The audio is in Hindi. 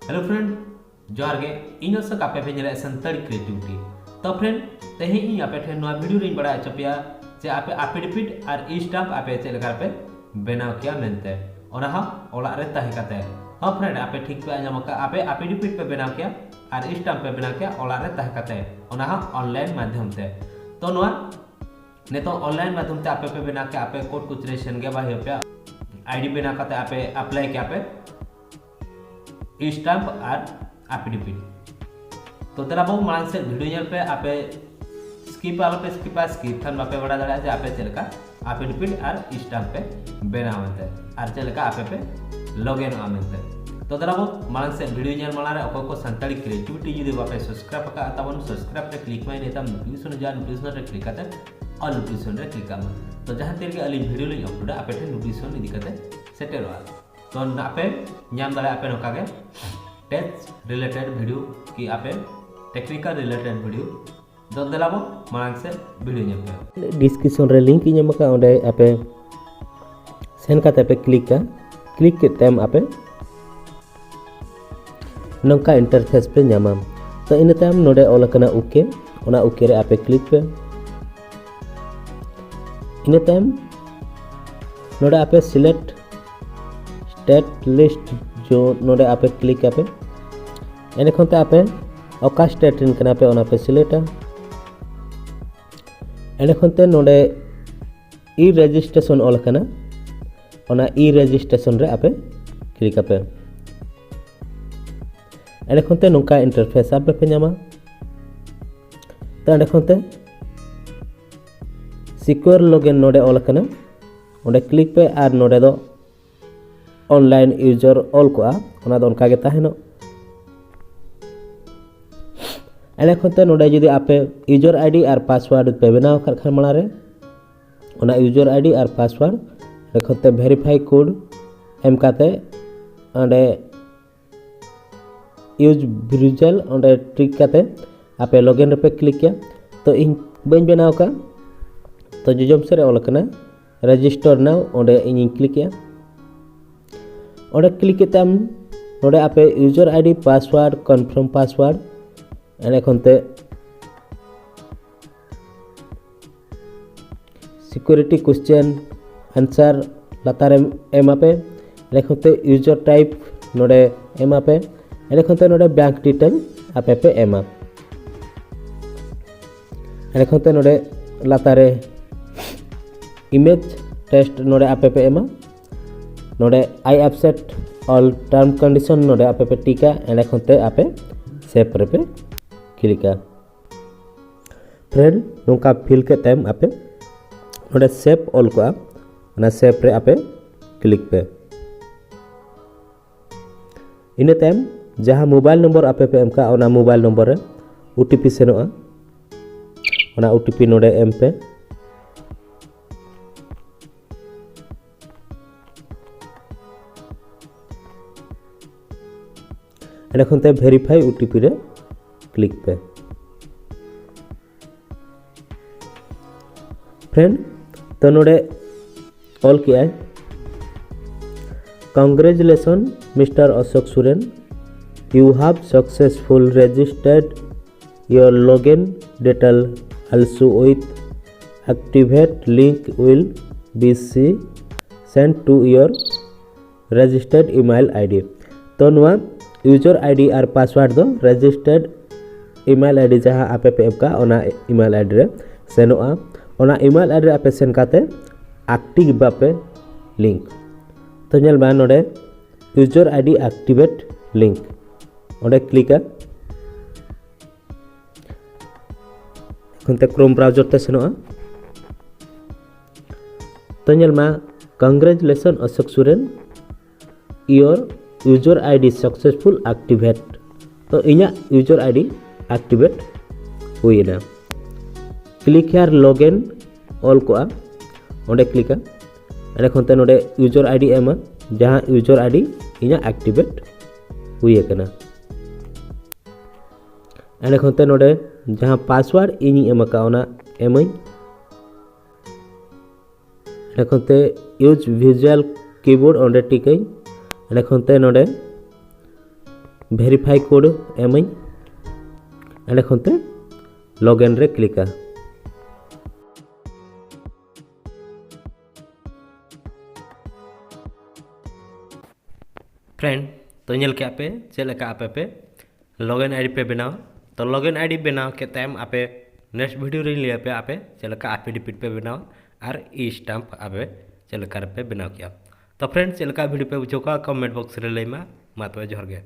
हेलो फ्रेंड जोहार गे इन से कापे पे नेले संताड़ी क्रिएटिविटी तो फ्रेंड तेहे इन आपे ठेन नोआ वीडियो रे बड़ा चपिया जे आपे एफिडेविट और ई स्टाम्प आपे चेक लगा पे बनाव किया मेनते ओना हा ओला रे ताहे काते हां फ्रेंड आपे ठीक पे आंजम का आपे एफिडेविट पे बनाव किया और ई स्टाम्प पे बनाव किया ओला रे ताहे काते ओना हा ऑनलाइन माध्यम ते तो नोआ ने तो ऑनलाइन माध्यम ते आपे पे बना के आपे कोड कुछ रेशन गे बा पे आईडी बना काते आपे अप्लाई किया पे स्टाम्प और एफिडेविट तो तेरा बहु मांग से वीडियो नेल पे आपे स्किप आलो पे स्किप खान बापे बड़ा दड़ा जे आपे चलका एफिडेविट और स्टाम्प पे बनावते और चलका आपे पे लॉगिन आमेंते तो तेरा बहु मांग से वीडियो नेल माला रे अको को संताड़ी क्रिएटिविटी जुदी बापे सब्सक्राइब का तबन सब्सक्राइब पे क्लिक माई नेता नोटिफिकेशन जा नोटिफिकेशन रे क्लिक करते ऑल नोटिफिकेशन रे क्लिक करना तो जहां तेरे के अली वीडियो ले अपलोड आपे ठे नोटिफिकेशन इदी करते सेटेलवा तो आपे नाम दाड़े आपे नोका गे टेक्स्ट रिलेटेड वीडियो की आपे टेक्निकल रिलेटेड वीडियो दो देलाबो मांग से वीडियो नेम पे डिस्क्रिप्शन रे लिंक इन एमका ओंडे आपे सेन काते पे क्लिक के टाइम आपे नोका इंटरफेस पे नामा तो इन टाइम नोडे ऑल कना ओके ओना ओके रे आपे क्लिक पे इन टाइम नोडे आपे सिलेक्ट स्टेट लिस्ट जो नोडे आपे क्लिक आपे एने खनते आपे ओका स्टेट इन कना पे ओना पे सिलेक्ट एने खनते नोडे ई रजिस्ट्रेशन ऑल कना ओना ई रजिस्ट्रेशन रे आपे क्लिक आपे एने खनते नोका इंटरफेस आपे पे नामा तो एने खनते सिक्योर लॉगिन नोडे ऑल कना ओंडे क्लिक पे आर नोडे दो ऑनलाइन यूजर ऑल को ओना दो उनका के ताहेनो एने खनते नोडे जुदी आपे यूजर आईडी और पासवर्ड पे बनाव खान माना रे ओना यूजर आईडी और पासवर्ड एने खनते वेरीफाई कोड एम काते ओंडे यूज विजुअल ओंडे ट्रिक काते आपे लॉगिन पे क्लिक किया तो इन बन बनाव का तो जोजम से रे ऑल कना रजिस्टर नाउ ओंडे इन क्लिक किया ओंडे क्लिक केताम नोडे आपे user ID password confirm password एने खनते सिक्योरिटी क्वेश्चन आंसर लातार एम आपे एने खनते यूजर टाइप नोडे एम आपे एने खनते नोडे बैंक डिटेल आपे पे एम एने खनते नोडे लातारे इमेज टेस्ट नोडे आपे पे एम नोडे I accept all term condition नोडे आपे पे टीका एने खनते आपे सेव रे पे क्लिक फ्रेंड नोका फिल के टाइम आपे नोडे सेव ऑल को ओना सेव रे आपे क्लिक पे इन टाइम जहां मोबाइल नंबर आपे पे एमका ओना मोबाइल नंबर रे ओटीपी सेनोआ ओना ओटीपी नोडे एम पे एने खनते वेरीफाई ओटीपी रे क्लिक पे फ्रेंड तो नोडे ऑल किया है congratulation mister Ashok Soren you have successful registered your login detail also with activate link will be see send to your registered email ID तो नोआ यूजर आईडी और पासवर्ड दो रजिस्टर्ड ईमेल आईडी जहां आपे पे एमका ओना ईमेल आईडी रे सेनोआ ओना ईमेल आईडी आपे सेन काते एक्टिव बापे लिंक तो नेल बा नोडे यूजर आईडी एक्टिवेट लिंक ओडे क्लिक खनते क्रोम ब्राउजर ते सेनोआ तो नेल मा congratulation Ashok Soren your user ID successful activate तो इना यूजर आईडी एक्टिवेट हुईना क्लिक हियर लॉगिन ऑल को ओंडे क्लिक एने खनते नोडे यूजर आईडी एम जहां यूजर आईडी इना एक्टिवेट हुई कना एने खनते नोडे जहां पासवर्ड इनी एम का ओना एम एने खनते यूज विजुअल कीबोर्ड ओंडे टिकई एने खनते नोडे वेरीफाई कोड एमाई एंड खनते लॉगिन रे क्लिका फ्रेंड तो नेल के आपे चलेका आपे पे लॉगिन आईडी पे बनाओ तो लॉगिन आईडी बनाओ के टाइम आपे नेक्स्ट वीडियो रे लिया पे आपे चलेका एफिडेविट पे बनाओ और ई स्टाम्प आपे चलेका पे बनाओ किया तो फ्रेंड चलेका वीडियो पे बुझोका कमेंट बॉक्स रे लेमा मा तो जोहर गे।